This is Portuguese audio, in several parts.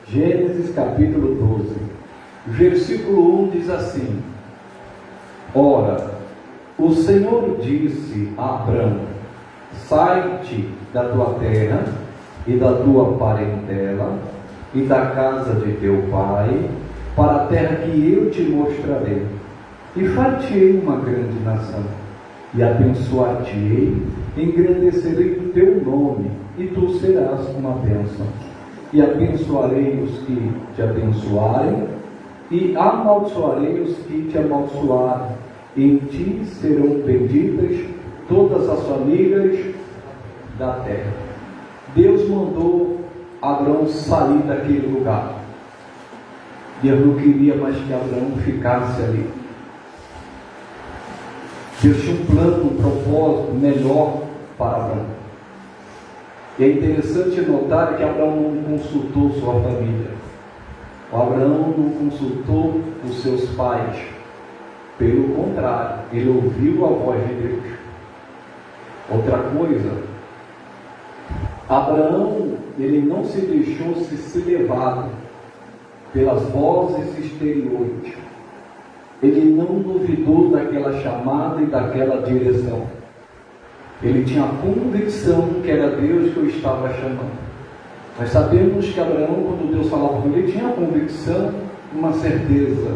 Gênesis capítulo 12, versículo 1 diz assim: Ora, o Senhor disse a Abrão: sai-te da tua terra e da tua parentela e da casa de teu pai, para a terra que eu te mostrarei, e far-te-ei uma grande nação, e abençoar-te-ei, engrandecerei o teu nome, e tu serás uma bênção. E abençoarei os que te abençoarem, e amaldiçoarei os que te amaldiçoarem. Em ti serão benditas todas as famílias da terra. Deus mandou Abraão sair daquele lugar. Deus não queria mais que Abraão ficasse ali. Deus tinha um plano, um propósito melhor para Abraão. E é interessante notar que Abraão não consultou sua família. O Abraão não consultou os seus pais. Pelo contrário, ele ouviu a voz de Deus. Outra coisa, Abraão, ele não se deixou se levar pelas vozes exteriores. Ele não duvidou daquela chamada e daquela direção. Ele tinha a convicção que era Deus que o estava chamando. Nós sabemos que Abraão, quando Deus falava com ele, tinha a convicção, uma certeza.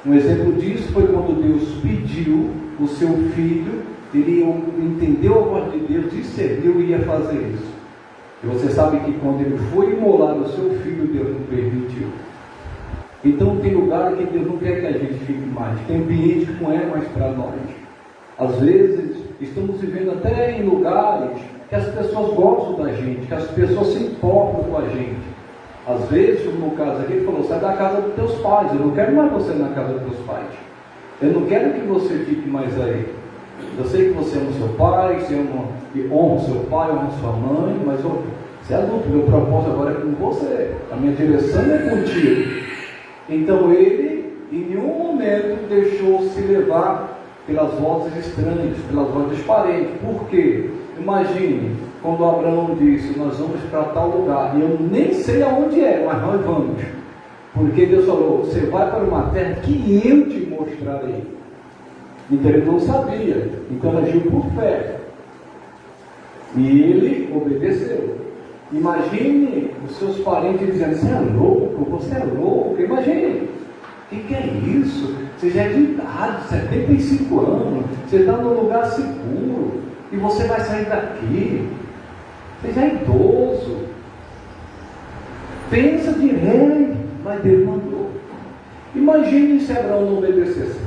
Um exemplo disso foi quando Deus pediu o seu filho, ele entendeu a voz de Deus, discerniu e ia fazer isso. E você sabe que quando ele foi imolar o seu filho, Deus não permitiu. Então tem lugar que Deus não quer que a gente fique mais. Tem ambiente que não é mais para nós. Às vezes, estamos vivendo até em lugares que as pessoas gostam da gente, que as pessoas se importam com a gente. Às vezes, como no caso aqui, ele falou: sai da casa dos teus pais, eu não quero mais você na casa dos teus pais. Eu não quero que você fique mais aí. Eu sei que você ama o seu pai, você honra o seu pai, honra sua mãe, mas você é adulto, meu propósito agora é com você. A minha direção é contigo. Então ele, em nenhum momento, deixou-se levar pelas vozes estranhas, pelas vozes parentes. Por quê? Imagine, quando Abraão disse: nós vamos para tal lugar, e eu nem sei aonde é, mas nós vamos. Porque Deus falou: você vai para uma terra que eu te mostrarei. Então ele não sabia, então agiu por fé. E ele obedeceu. Imagine os seus parentes dizendo: você é louco, você é louco. Imagine, o que é isso? Você já é de idade, 75 anos, você está num lugar seguro, e você vai sair daqui, você já é idoso. Pensa direito, mas Deus mandou. Imagine se Abraão não obedecesse.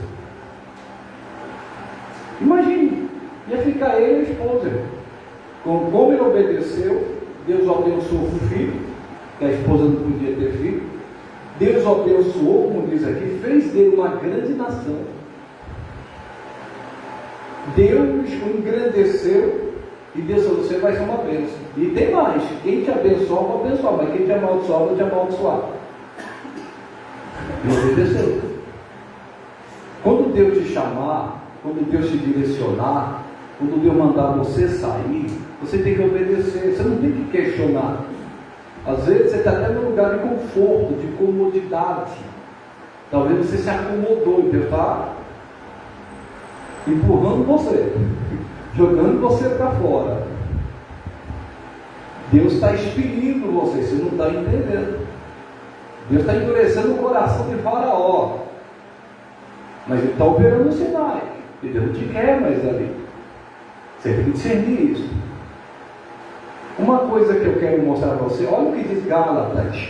Imagine, ia ficar ele e a esposa. Como ele obedeceu, Deus abençoou com o filho, que a esposa não podia ter filho. Deus abençoou, como diz aqui, fez dele uma grande nação. Deus o engrandeceu e Deus falou: você vai ser uma bênção. E tem mais: quem te abençoa, vai abençoar, mas quem te amaldiçoar, vai te amaldiçoar. E obedeceu. Quando Deus te chamar, quando Deus te direcionar, quando Deus mandar você sair, você tem que obedecer, você não tem que questionar. Às vezes você está até num lugar de conforto, de comodidade. Talvez você se acomodou e Deus está empurrando você, jogando você para fora. Deus está expelindo você não está entendendo. Deus está endurecendo o coração de Faraó, mas ele está operando os sinais, e Deus não te quer mais ali. Você tem que discernir isso. Uma coisa que eu quero mostrar para você, olha o que diz Gálatas.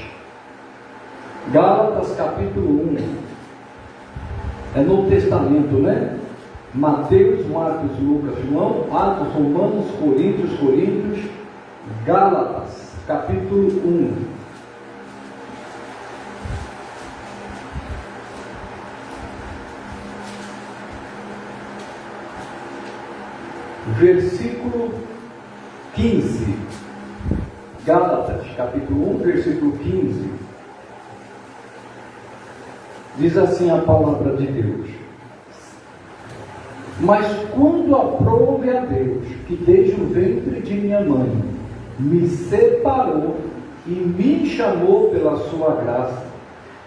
Gálatas capítulo 1. É Novo Testamento, né? Mateus, Marcos, Lucas, João, Atos, Romanos, Coríntios, Gálatas capítulo 1. Versículo 15. Gálatas, capítulo 1, versículo 15. Diz assim a palavra de Deus: mas quando aprouve a Deus, que desde o ventre de minha mãe me separou e me chamou pela sua graça,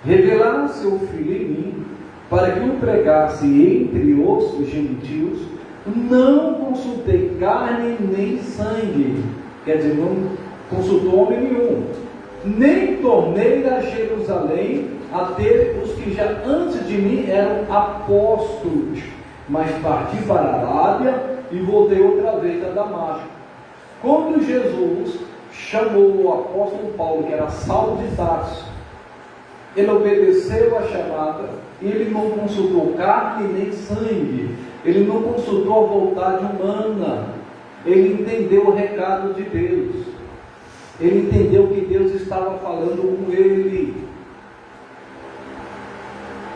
revelar seu Filho em mim, para que o pregasse entre os gentios. Não consultei carne nem sangue, quer dizer, não consultou homem nenhum, nem tornei a Jerusalém a ter os que já antes de mim eram apóstolos, mas parti para a Arábia e voltei outra vez a Damasco. Quando Jesus chamou o apóstolo Paulo, que era Saulo de Tarso, ele obedeceu a chamada, e ele não consultou carne nem sangue, ele não consultou a vontade humana, ele entendeu o recado de Deus, ele entendeu que Deus estava falando com ele.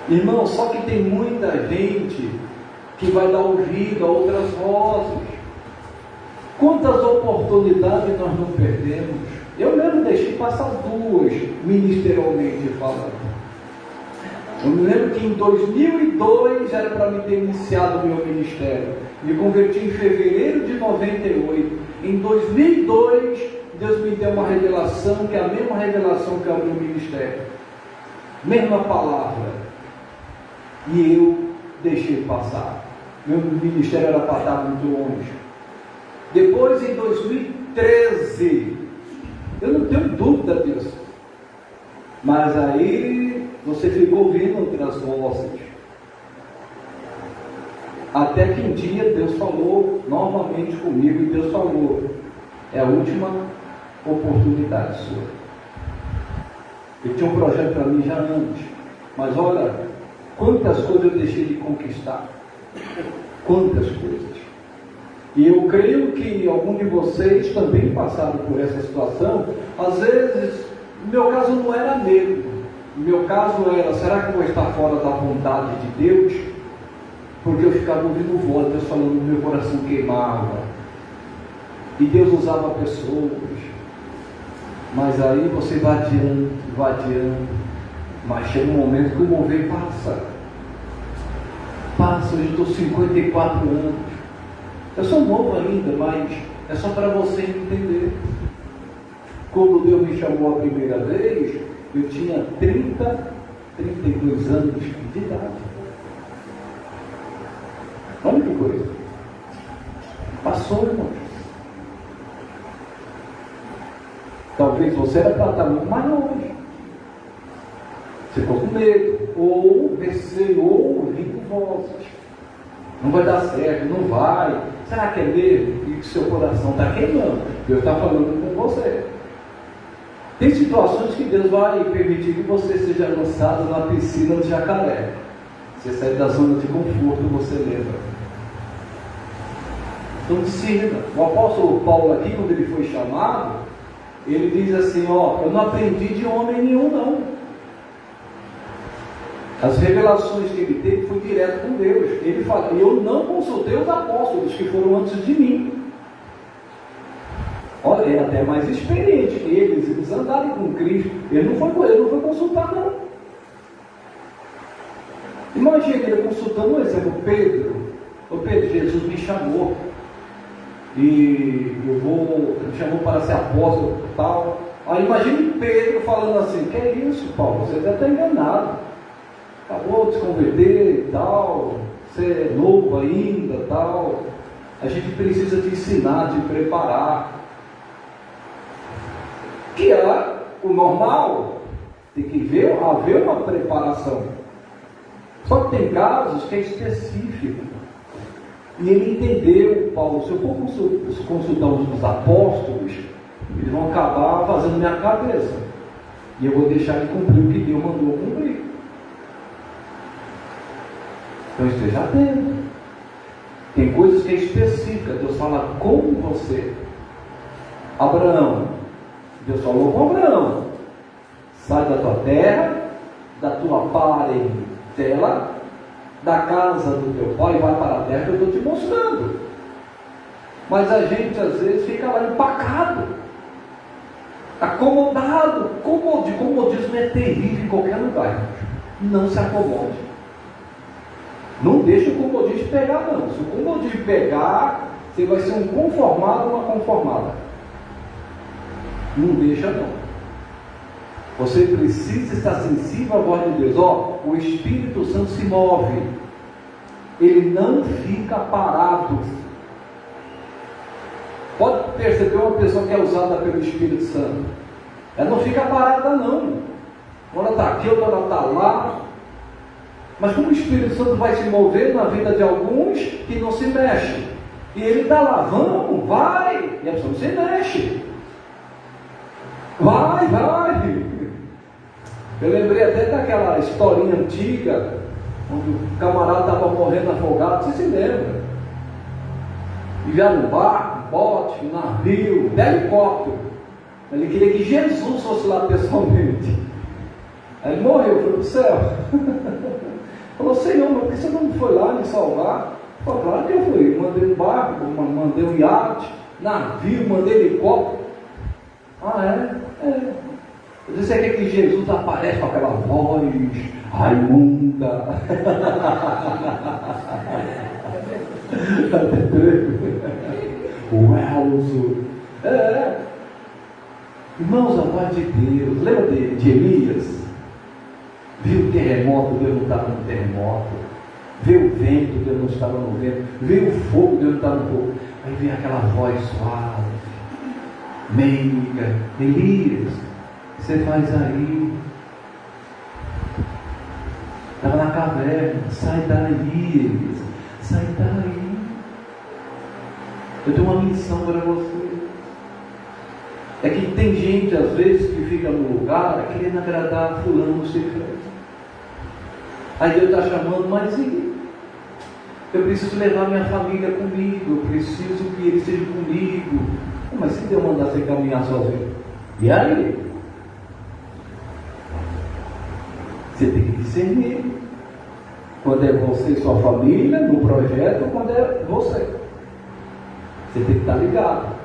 Irmão, só que tem muita gente que vai dar ouvido a outras vozes. Quantas oportunidades nós não perdemos? Eu mesmo deixei passar duas, ministerialmente falando. Eu me lembro que em 2002 era para me ter iniciado o meu ministério. Me converti em fevereiro de 98. Em 2002, Deus me deu uma revelação, que é a mesma revelação que abriu o ministério. Mesma palavra. E eu deixei passar. Meu ministério era para estar muito longe. Depois, em 2013, eu não tenho dúvida disso, mas aí você ficou ouvindo outras vozes, até que um dia Deus falou novamente comigo, e Deus falou: é a última oportunidade sua. Ele tinha um projeto para mim já antes, mas olha, quantas coisas eu deixei de conquistar, quantas coisas. E eu creio que algum de vocês também passaram por essa situação. Às vezes, no meu caso não era medo, no meu caso era: será que eu vou estar fora da vontade de Deus? Porque eu ficava ouvindo voz, Deus falando, no meu coração queimava, e Deus usava pessoas. Mas aí você vai adiando, mas chega um momento que o mover passa. Hoje eu estou 54 anos. Eu sou novo ainda, mas é só para você entender. Quando Deus me chamou a primeira vez, eu tinha 32 anos de idade. Olha que coisa. Passou, irmãos. Talvez você era para estar muito mais longe. Você ficou com medo, ou receou ouvindo vozes. Não vai dar certo, não vai. Será que é mesmo? E que seu coração está queimando. Deus está falando com você. Tem situações que Deus vai permitir que você seja lançado na piscina de jacaré. Você sai da zona de conforto, você lembra. Então discirna. O apóstolo Paulo aqui, quando ele foi chamado, ele diz assim: ó, eu não aprendi de homem nenhum, não. As revelações que ele teve foi direto com Deus. Ele fala: eu não consultei os apóstolos que foram antes de mim. Olha, ele é até mais experiente que eles andaram com Cristo. Ele não foi consultar, não. Imagina ele consultando, por exemplo, Pedro. Ô Pedro, Jesus me chamou, e me chamou para ser apóstolo e tal. Aí imagine Pedro falando assim: que é isso, Paulo? Você deve estar enganado. Acabou de se converter e tal, você é novo ainda tal. A gente precisa te ensinar, te preparar. Que é o normal, tem que haver uma preparação. Só que tem casos que é específico. E ele entendeu, Paulo, se eu for consultar os apóstolos, eles vão acabar fazendo minha cabeça. E eu vou deixar de cumprir o que Deus mandou cumprir. Então esteja atento. Tem coisas que é específica. Deus fala com você. Abraão, Deus falou com Abraão: sai da tua terra, da tua parentela, da casa do teu pai, e vai para a terra que eu estou te mostrando. Mas a gente às vezes fica lá empacado, acomodado. Comodismo é terrível em qualquer lugar. Não se acomode. Não deixa o comodismo pegar, não. Se o comodismo pegar, você vai ser um conformado ou uma conformada. Não deixa, não. Você precisa estar sensível à voz de Deus. O Espírito Santo se move. Ele não fica parado. Pode perceber uma pessoa que é usada pelo Espírito Santo. Ela não fica parada não. Ela está aqui, outra ela está lá. Mas como o Espírito Santo vai se mover na vida de alguns que não se mexe. E ele está lá, vamos, vai. E a pessoa não se mexe. Vai. Eu lembrei até daquela historinha antiga, onde o camarada estava morrendo afogado, você se lembra? E vieram um barco, bote, um navio, um helicóptero. Ele queria que Jesus fosse lá pessoalmente. Aí ele morreu, foi para o céu. Falou, Senhor, mas por que você não foi lá me salvar? Falou, claro que eu fui. Mandei um barco, mandei um iate, navio, mandei helicóptero. Você quer que Jesus apareça com aquela voz raimunda? O Elzo. Irmãos, a voz de Deus. Lembra de Elias? Viu o terremoto, Deus não estava no terremoto. Viu o vento, Deus não estava no vento. Viu o fogo, Deus não estava no fogo. Aí vem aquela voz suave, meiga. Elias, o que você faz aí? Estava na caverna. Sai daí, Elias. Sai daí. Eu tenho uma missão para você. É que tem gente, às vezes, que fica no lugar querendo agradar fulano no secreto. Aí Deus está chamando, mas eu preciso levar minha família comigo, eu preciso que ele seja comigo. Mas se Deus mandar você caminhar sozinho, e aí? Você tem que discernir. Quando é você e sua família, no projeto, quando é você. Você tem que estar ligado.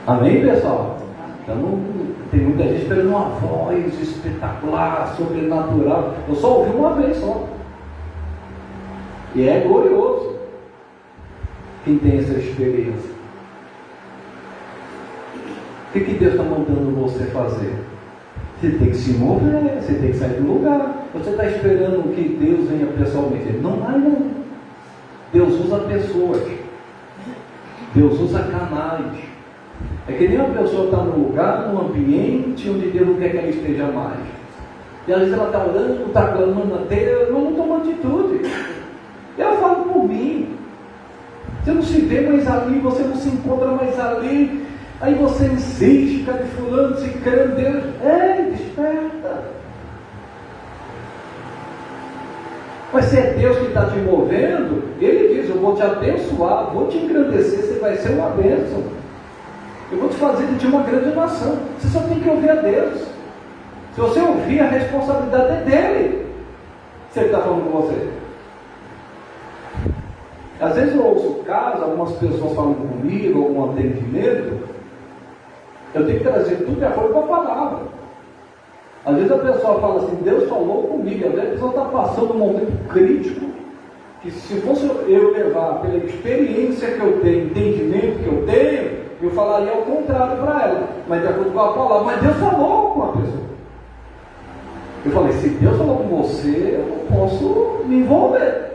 Amém, pessoal? Então, tem muita gente esperando uma voz espetacular, sobrenatural. Eu só ouvi uma vez só. E é glorioso quem tem essa experiência. O que Deus está mandando você fazer? Você tem que se mover, você tem que sair do lugar. Você está esperando que Deus venha pessoalmente. Ele não vai, não. Deus usa pessoas. Deus usa canais. É que nem uma pessoa está num lugar, num ambiente onde Deus não quer que ela esteja mais. E às vezes ela está orando, está clamando a Deus, mas não toma atitude. E ela fala por mim. Você não se vê mais ali, você não se encontra mais ali. Aí você insiste, fica de fulano, se crê em Deus. Desperta. Mas se é Deus que está te movendo, Ele diz, eu vou te abençoar, vou te engrandecer, você vai ser uma bênção. Eu vou te fazer de ti uma grande nação. Você só tem que ouvir a Deus. Se você ouvir, a responsabilidade é dele. Se ele está falando com você. Às vezes eu ouço casos, algumas pessoas falam comigo, algum atendimento. Eu tenho que trazer tudo de acordo com a palavra. Às vezes a pessoa fala assim, Deus falou comigo. Às vezes a pessoa está passando um momento crítico. Que se fosse eu levar pela experiência que eu tenho, entendimento que eu tenho, eu falaria ao contrário para ela, mas de acordo com a palavra. Mas Deus falou com a pessoa. Eu falei, se Deus falou com você, eu não posso me envolver.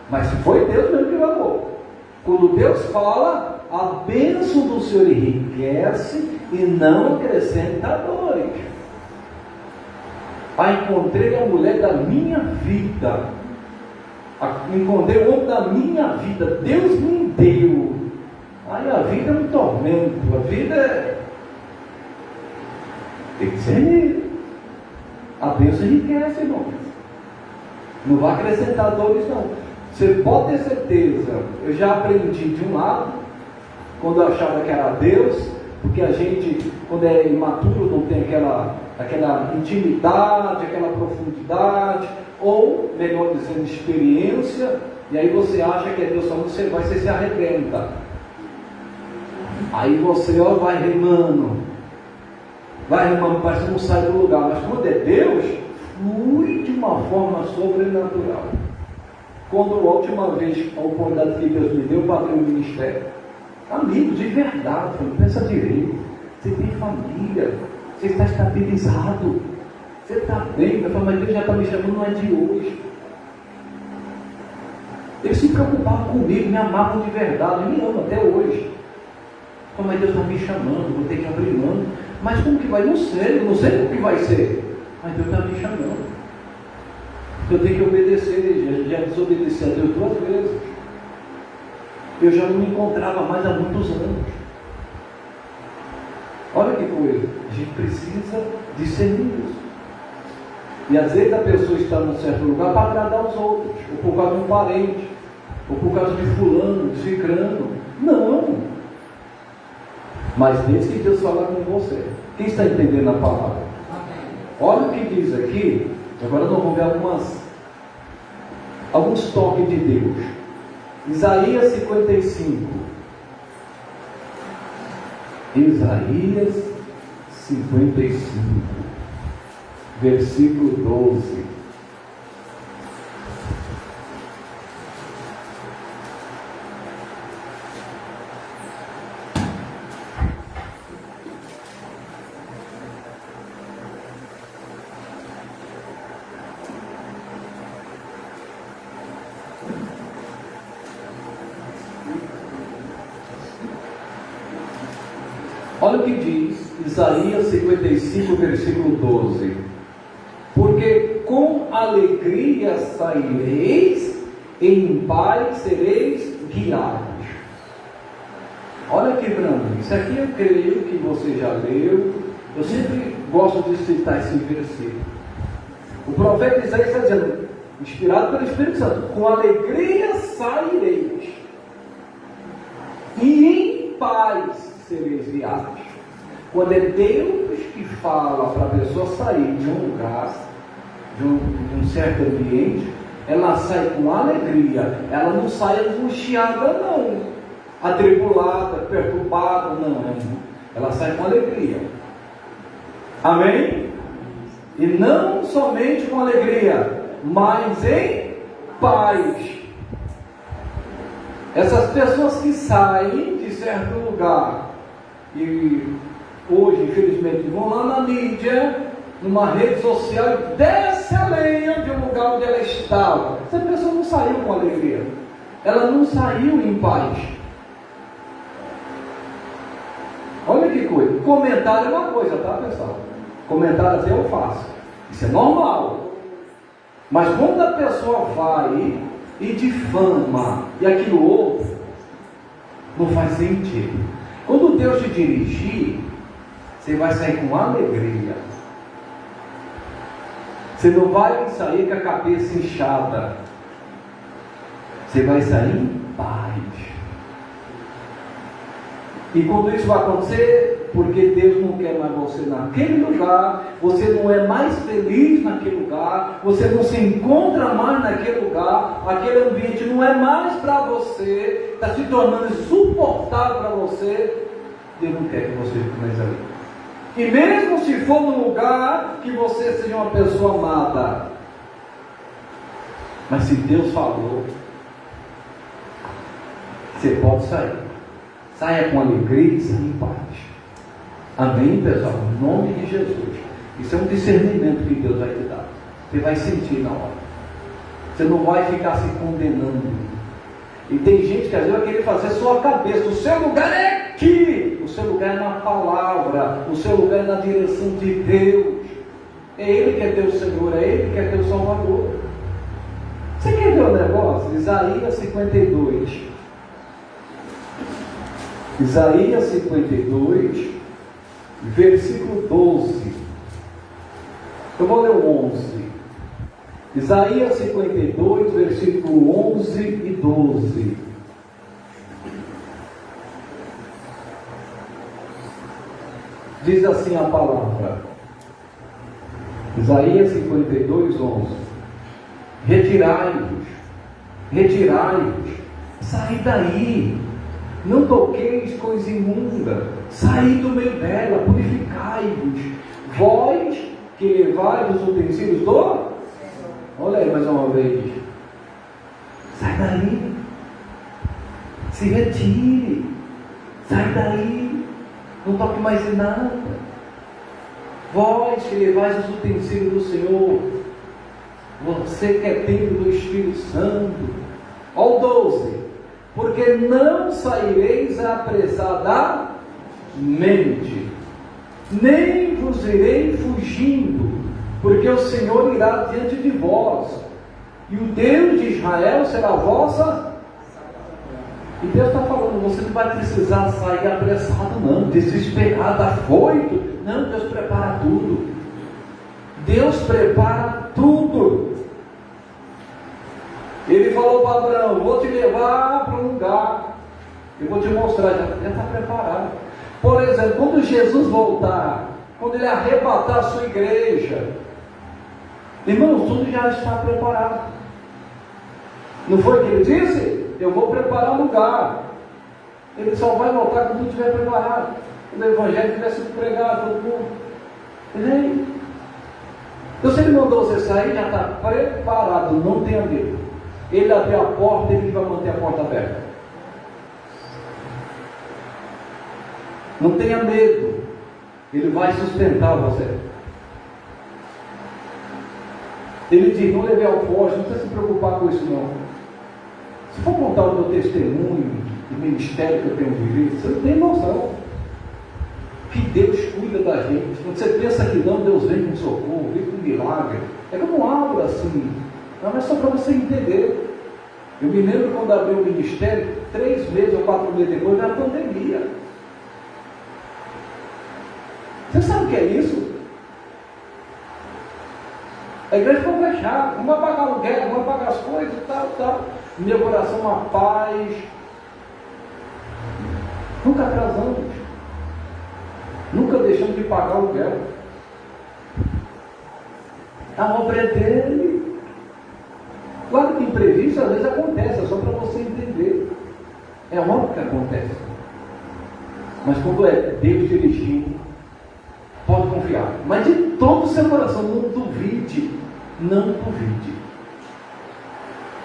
Mas se foi Deus mesmo que falou. Quando Deus fala, a bênção do Senhor enriquece e não acrescenta dores. Encontrei a mulher da minha vida. Encontrei o homem da minha vida. Deus me deu. Aí a vida é um tormento, a vida tem que ser. A bênção enriquece, irmão. Não vai acrescentar dores, não. Você pode ter certeza. Eu já aprendi de um lado, quando eu achava que era Deus, porque a gente, quando é imaturo, não tem aquela intimidade, aquela profundidade, ou, melhor dizendo, experiência, e aí você acha que é Deus falando, você se arrebenta. Aí você vai remando, parece que não sai do lugar. Mas quando é Deus, flui de uma forma sobrenatural. Quando a última vez a oportunidade que Deus me deu para abrir um ministério, amigo de verdade, pensa direito, você tem família, Você está estabilizado. Você está bem. Eu falo, mas Deus já está me chamando, não é de hoje. Ele se preocupava comigo, me amava de verdade, me ama até hoje. Eu falo, mas Deus está me chamando, vou ter que abrir mão. Mas como que vai? Não sei, eu não sei como que vai ser. Mas Deus está me chamando. Eu tenho que obedecer. Já desobedeci a Deus 2 vezes. Eu já não me encontrava mais há muitos anos. Olha que coisa. A gente precisa discernir isso. E às vezes a pessoa está num certo lugar para agradar os outros, ou por causa de um parente, ou por causa de fulano, de cicrano. Não. Mas desde que Deus falar com você. Quem está entendendo a palavra? Olha o que diz aqui. Agora nós vamos ver alguns toques de Deus. Isaías 55. Isaías 55, versículo 12. Olha o que diz Isaías 55, versículo 12. Porque com alegria saireis, em paz sereis guiados. Olha que grande. Isso aqui eu creio que você já leu. Eu sempre gosto de citar esse versículo. O profeta Isaías está dizendo, inspirado pelo Espírito Santo, com alegria saireis, e em paz sereis guiados. Quando é Deus que fala para a pessoa sair de um lugar, de um certo ambiente, ela sai com alegria. Ela não sai angustiada, não, atribulada, perturbada, não. Ela sai com alegria. Amém? E não somente com alegria, mas em paz. Essas pessoas que saem de certo lugar e hoje, infelizmente, vão lá na mídia, numa rede social, e desce a lenha de um lugar onde ela estava. Essa pessoa não saiu com alegria. Ela não saiu em paz. Olha que coisa. Comentário é uma coisa, tá, pessoal? Comentário até eu faço. Isso é normal. Mas quando a pessoa vai e difama e aquilo outro, não faz sentido. Quando Deus te dirigir, você vai sair com alegria. Você não vai sair com a cabeça inchada. Você vai sair em paz. E quando isso vai acontecer, porque Deus não quer mais você naquele lugar, você não é mais feliz naquele lugar, você não se encontra mais naquele lugar, aquele ambiente não é mais para você, está se tornando insuportável para você, Deus não quer que você fique mais ali. E mesmo se for num lugar que você seja uma pessoa amada, mas se Deus falou, você pode sair. Saia com alegria e saia em paz. Amém, pessoal? Em nome de Jesus. Isso é um discernimento que Deus vai te dar. Você vai sentir na hora. Você não vai ficar se condenando. E tem gente que às vezes vai querer fazer sua cabeça. O seu lugar é aqui. O seu lugar é na palavra. O seu lugar é na direção de Deus. É Ele que é teu Senhor. É Ele que é teu Salvador. Você quer ver o negócio? Isaías 52. Isaías 52, versículo 12. Eu vou ler o 11. Isaías 52, versículo 11 e 12. Diz assim a palavra. Isaías 52, 11. Retirai-vos, retirai-vos, sai daí. Não toqueis coisa imunda, saí do meio dela, purificai-vos, vós que levais os utensílios do... Olha aí mais uma vez. Sai daí, se retire, sai daí, não toque mais em nada. Vós que levais os utensílios do Senhor, você que é templo do Espírito Santo. Ó o 12: porque não saireis apressadamente, nem vos irei fugindo, porque o Senhor irá diante de vós, e o Deus de Israel será a vossa. E Deus está falando, você não vai precisar sair apressado não, desesperado, afoito. Não, Deus prepara tudo. Deus prepara tudo. Ele falou para Abraão, vou te levar para um lugar, eu vou te mostrar, já está preparado. Por exemplo, quando Jesus voltar, quando Ele arrebatar a sua igreja, irmãos, tudo já está preparado. Não foi o que Ele disse? Eu vou preparar lugar. Ele só vai voltar quando tudo estiver preparado. Quando o Evangelho tiver sido pregado, todo mundo. Ele, então, se Ele mandou você sair, já está preparado, não tenha medo. Ele abriu a porta, Ele vai manter a porta aberta. Não tenha medo, Ele vai sustentar você. Ele diz, não leve ao forte, não precisa se preocupar com isso não. Se for contar o meu testemunho, o ministério que eu tenho vivido, você não tem noção que Deus cuida da gente. Quando você pensa que não, Deus vem com socorro, vem com milagre. É como um abro assim, não é só para você entender. Eu me lembro quando abri o ministério, 3 meses ou 4 meses depois da pandemia. Você sabe o que é isso? A igreja ficou fechada, não vai pagar aluguel, não vai pagar as coisas, tal. Meu coração, uma paz. Nunca atrasamos, nunca deixamos de pagar aluguel. A obra é dele. Claro que imprevisto às vezes acontece, é só para você entender. É óbvio que acontece. Mas quando é Deus dirigindo, pode confiar. Mas de todo o seu coração, não duvide. Não duvide.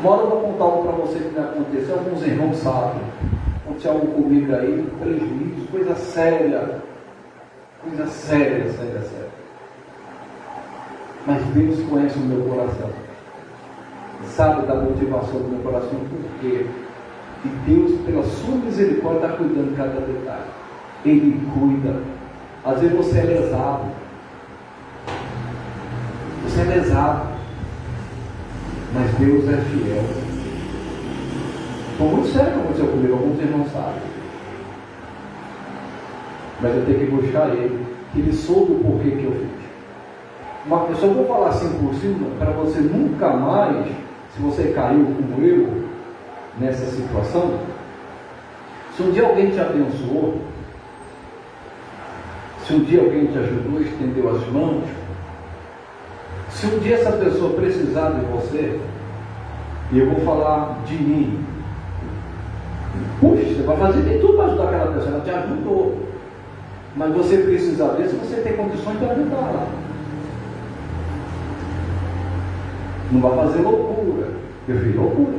Uma hora eu vou contar algo para você que me aconteceu. Alguns irmãos sabem. Aconteceu algo comigo aí, prejuízo, coisa séria. Coisa séria. Mas Deus conhece o meu coração. Sabe da motivação do meu coração, por quê? E Deus, pela sua misericórdia, está cuidando de cada detalhe. Ele cuida. Às vezes você é lesado. Você é lesado. Mas Deus é fiel. Foi muito sério o que aconteceu comigo, alguns irmãos sabem. Mas eu tenho que buscar Ele. Ele soube o porquê que eu fiz. Eu só vou falar assim por cima, para você nunca mais, se você caiu como eu, nessa situação, se um dia alguém te abençoou, se um dia alguém te ajudou, estendeu as mãos, se um dia essa pessoa precisar de você, e eu vou falar de mim, puxa, você vai fazer de tudo para ajudar aquela pessoa, ela te ajudou, mas você precisa ver se você tem condições de ajudar ela. Não vai fazer loucura. Eu fiz loucura.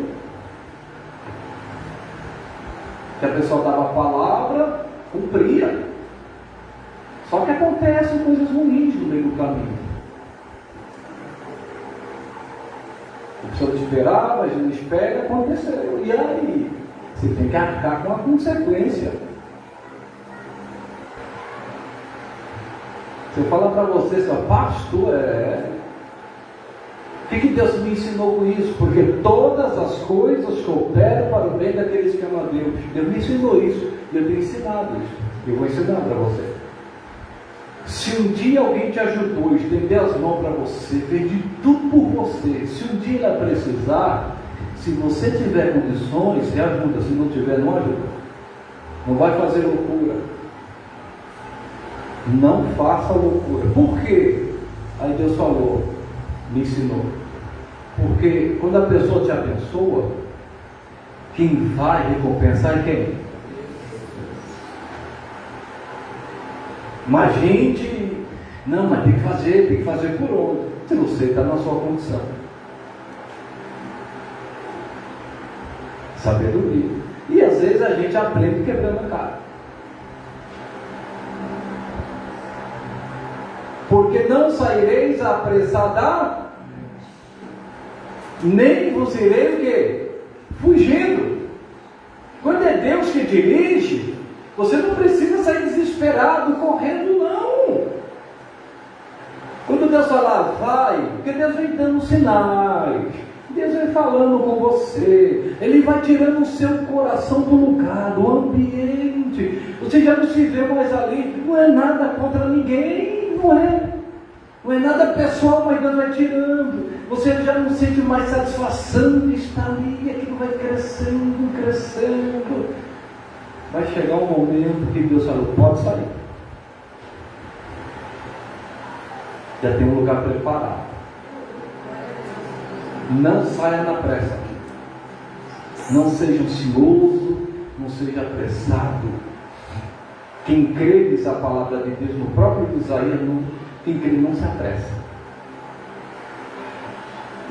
Que a pessoa dava a palavra, cumpria. Só que acontecem coisas ruins no meio do caminho. A pessoa te esperava, mas não espera, aconteceu. E aí? Você tem que arcar com a consequência. Se eu falar para você, seu pastor, o que Deus me ensinou com isso? Porque todas as coisas cooperam para o bem daqueles que amam a Deus. Deus me ensinou isso. E eu tenho ensinado isso. Eu vou ensinar para você. Se um dia alguém te ajudou, estender as mãos para você, fez de tudo por você. Se um dia ela precisar, se você tiver condições, você ajuda. Se não tiver, não ajuda. Não vai fazer loucura. Não faça loucura. Por quê? Aí Deus falou, me ensinou. Porque quando a pessoa te abençoa, quem vai recompensar é quem? Mas gente, não, mas tem que fazer por onde? Se você está na sua condição. Sabedoria. E às vezes a gente aprende quebrando a cara. porque não saireis apressada, nem vos irei o quê? Fugindo. Quando é Deus que dirige, você não precisa sair desesperado, correndo, não. Quando Deus falar, vai, porque Deus vem dando sinais, Deus vem falando com você, Ele vai tirando o seu coração do lugar, do ambiente. Você já não se vê mais ali, não é nada contra ninguém, não é nada pessoal, mas Deus vai tirando. Você já não sente mais satisfação de estar ali, aquilo vai crescendo, crescendo. Vai chegar um momento que Deus fala, pode sair. Já tem um lugar preparado. Não saia na pressa. Não seja ansioso, não seja apressado. Quem crê, diz a palavra de Deus no próprio Isaías, quem crê não se apressa.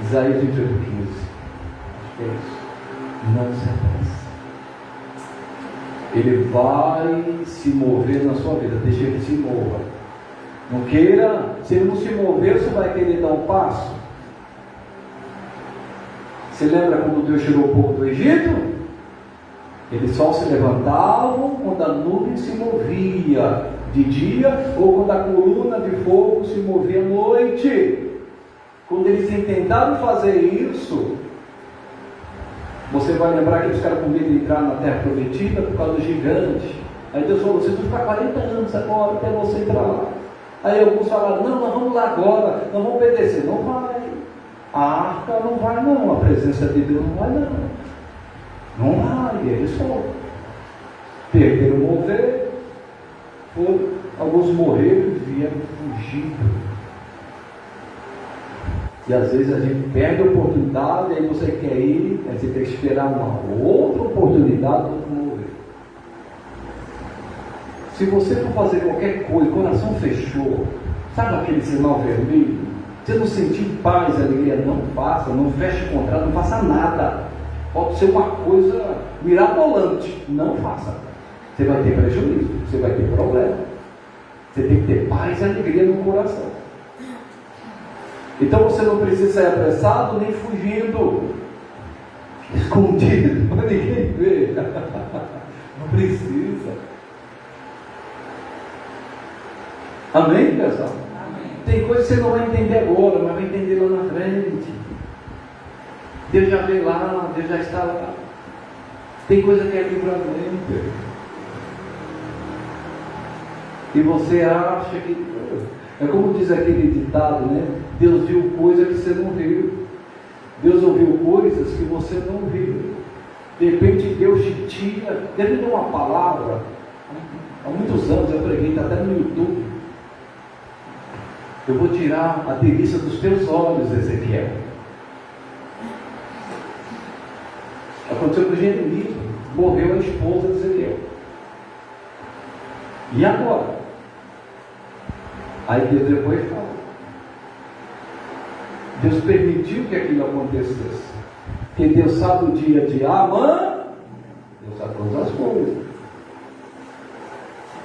Isaías 28:15. Acho que é isso. Não se apressa. Ele vai se mover na sua vida. Deixa ele se mova. Não queira, se ele não se mover, você vai querer dar um passo. Você lembra quando Deus tirou o povo do Egito? Eles só se levantavam quando a nuvem se movia de dia, ou quando a coluna de fogo se movia à noite. Quando eles tentaram fazer isso, você vai lembrar que eles ficaram com medo de entrar na terra prometida por causa do gigante. Aí Deus falou, vocês vão ficar 40 anos agora até você entrar lá. Aí alguns falaram, não, nós vamos lá agora, nós vamos obedecer. Não vai. A arca não vai não, a presença de Deus não vai não. Não vai, e eles foram. Perderam o mover, alguns morreram e vieram fugindo. E às vezes a gente perde a oportunidade, aí você quer ir, aí você tem que esperar uma outra oportunidade para mover. Se você for fazer qualquer coisa, o coração fechou, sabe aquele sinal vermelho? Você não sentir paz, alegria, não faça, não feche o contrato, não faça nada. Pode ser uma coisa mirabolante, não faça. Você vai ter prejuízo, você vai ter problema. Você tem que ter paz e alegria no coração. Então você não precisa sair apressado nem fugindo, escondido, para ninguém ver. Não precisa. Amém, pessoal? Amém. Tem coisa que você não vai entender agora, mas vai entender lá na frente. Deus já veio lá, Deus já está lá. Tem coisa que é livramento. E você acha que... É como diz aquele ditado, né? Deus viu coisas que você não viu. Deus ouviu coisas que você não viu. De repente Deus te tira. Ele deu uma palavra. Há muitos anos eu preguei, está até no YouTube. Eu vou tirar a delícia dos teus olhos, Ezequiel. Aconteceu com Jeremias. Morreu a esposa de Ezequiel. E agora? Aí Deus depois fala. Deus permitiu que aquilo acontecesse. Porque Deus sabe o dia de amanhã. Deus sabe todas as coisas.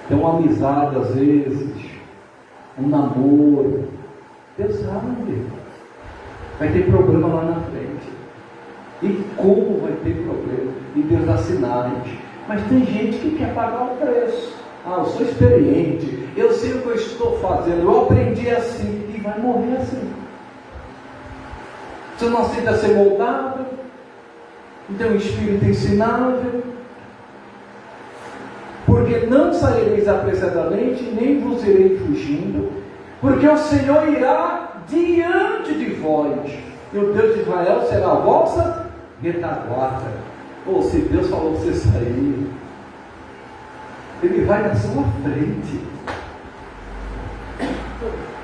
Tem uma amizade às vezes, um namoro. Deus sabe. Vai ter problema lá na frente. E como vai ter problema? E Deus dá sinais. Mas tem gente que quer pagar o preço. Ah, eu sou experiente, eu sei o que eu estou fazendo, eu aprendi assim, e vai morrer assim. Você não aceita ser moldável, não tem um espírito ensinável, porque não saireis apressadamente, nem vos irei fugindo, porque o Senhor irá diante de vós, e o Deus de Israel será a vossa retaguarda. Ou se Deus falou para você sair, Ele vai na sua frente.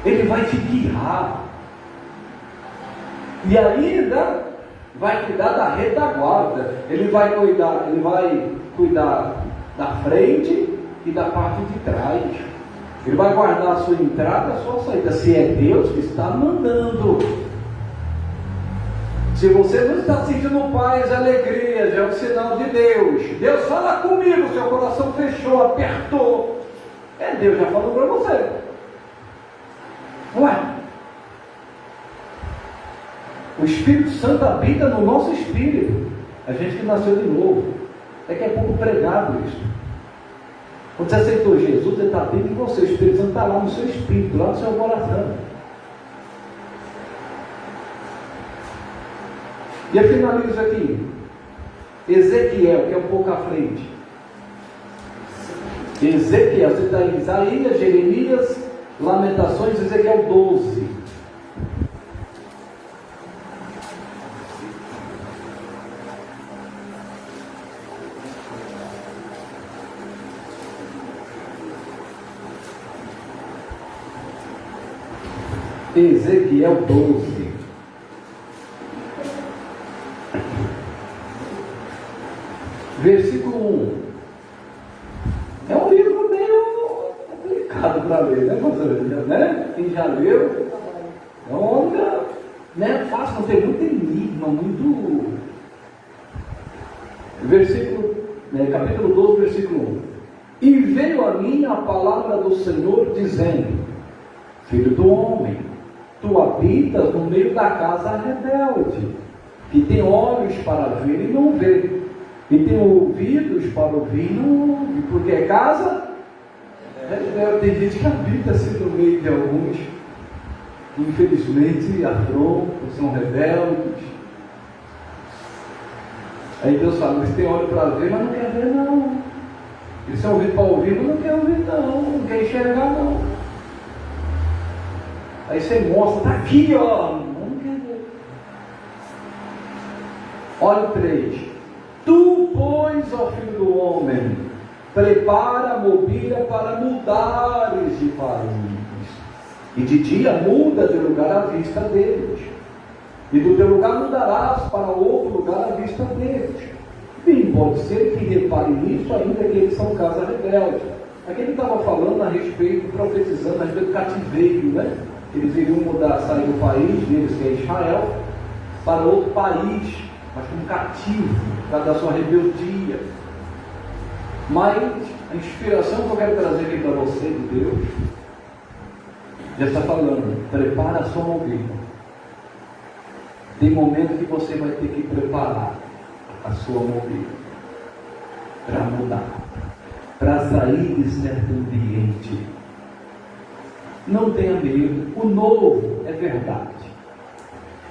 Ele vai te guiar. E ainda vai cuidar da retaguarda. Ele vai cuidar da frente e da parte de trás. Ele vai guardar a sua entrada e a sua saída. Se é Deus que está mandando. Se você não está sentindo paz e alegria, já é um sinal de Deus. Deus fala comigo, seu coração fechou, apertou. É Deus já falou para você. Ué, o Espírito Santo habita no nosso espírito. A gente que nasceu de novo. Daqui a pouco pregado isso. Quando você aceitou Jesus, ele está dentro de você. O Espírito Santo está lá no seu espírito, lá no seu coração. E eu finalizo aqui. Ezequiel, que é um pouco à frente. Ezequiel, você está em Isaías, Jeremias, Lamentações, Ezequiel 12. Ezequiel 12. Versículo 1. É um livro meio complicado para ler, né, pastor? Né? Quem já leu, é uma onda, né, fácil, não tem muito enigma, muito. Capítulo 12, versículo 1. E veio a mim a palavra do Senhor, dizendo: Filho do homem, tu habitas no meio da casa rebelde, que tem olhos para ver e não vê, e tem ouvidos para ouvir e não ouve, porque é casa rebelde. Tem gente que habita assim no meio de alguns, que infelizmente afrontam, são rebeldes. Aí Deus fala: eles têm olho para ver, mas não quer ver não. Eles têm ouvido para ouvir, mas não quer ouvir não quer enxergar não. Aí você mostra, está aqui, ó. Não quer ver. Olha o 3. Tu, pois, ó filho do homem, prepara a mobília para mudares de país, e de dia muda de lugar à vista deles, e do teu lugar mudarás para outro lugar à vista deles. Bem, pode ser que repare nisso, ainda que eles são casa rebelde. Aqui ele estava falando a respeito, profetizando a respeito do cativeiro, né? Eles iriam mudar, sair do país deles, que é Israel, para outro país, mas como cativo, para dar sua rebeldia. Mas a inspiração que eu quero trazer aqui para você, de Deus, já está falando: prepara a sua mobília. Tem momento que você vai ter que preparar a sua mobília para mudar, para sair de certo ambiente. Não tenha medo, o novo é verdade.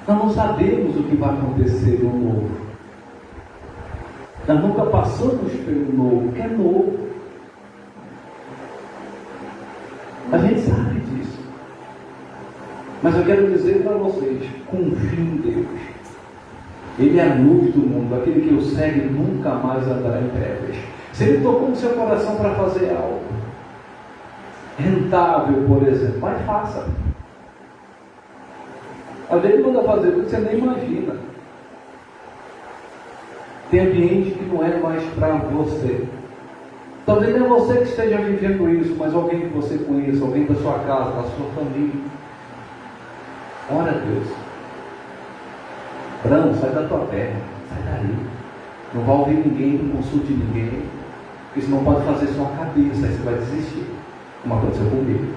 Nós não sabemos o que vai acontecer no novo. Nós nunca passamos pelo novo, que é novo. A gente sabe disso. Mas eu quero dizer para vocês: confie em Deus. Ele é a luz do mundo. Aquele que o segue nunca mais andará em trevas. Se ele tocou no seu coração para fazer algo rentável, por exemplo, mas faça. Às vezes manda fazer tudo que você nem imagina. Tem ambiente que não é mais para você. Talvez não é você que esteja vivendo isso, mas alguém que você conheça, alguém da sua casa, da sua família. Ora a Deus: Brando, sai da tua terra, sai daí. Não vai ouvir ninguém, não consulte ninguém, porque senão pode fazer sua cabeça, aí você vai desistir. Como aconteceu comigo.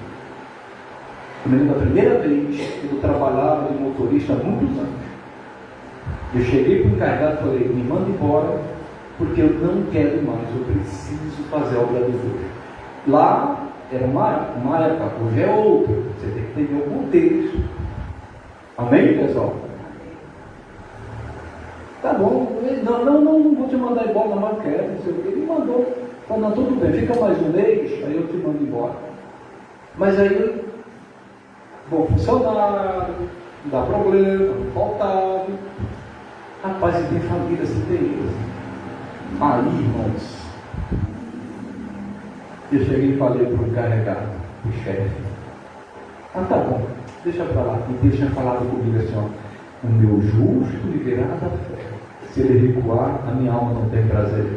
Eu me lembro da primeira vez que eu trabalhava de motorista há muitos anos. Eu cheguei para o encarregado e falei: me manda embora, porque eu não quero mais, eu preciso fazer a obra de Deus. Lá era uma época, hoje é outra. Você tem que entender o contexto. Amém, pessoal? Tá bom, não vou te mandar embora, não, mas quero, não sei o que. Ele mandou. Falou: não, tudo bem, fica mais um mês, aí eu te mando embora. Mas aí, bom funcionário, não dá problema, não faltava. Rapaz, e tem família assim, tem isso. Aí, irmãos, eu cheguei e falei para o encarregado, o chefe: tá bom, deixa para lá. E Deus tinha falado comigo assim: ó, o meu justo viverá da fé. Se ele recuar, a minha alma não tem prazer.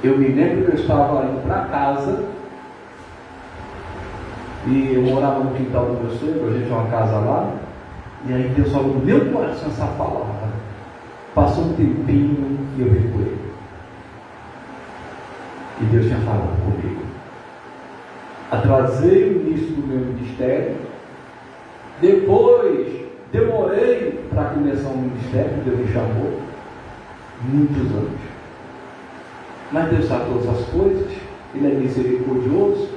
Eu me lembro que eu estava indo para casa, e eu morava no quintal do meu sogro, a gente tinha uma casa lá, e aí Deus falou no meu coração essa palavra. Passou um tempinho e eu recuei. E Deus tinha falado comigo. atrasei o início do meu ministério, depois demorei para começar o ministério, Deus me chamou, muitos anos. Mas Deus sabe todas as coisas, Ele é misericordioso,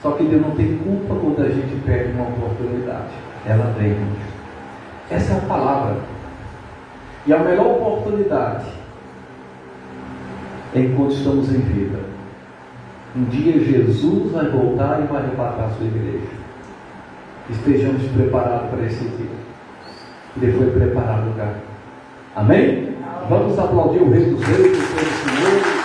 só que Deus não tem culpa quando a gente perde uma oportunidade. Ela vem. Essa é a palavra. E a melhor oportunidade é enquanto estamos em vida. Um dia Jesus vai voltar e vai arrebatar a sua igreja. Estejamos preparados para esse dia. Ele foi preparado o lugar. Amém? Vamos aplaudir o Rei dos Reis, o Senhor.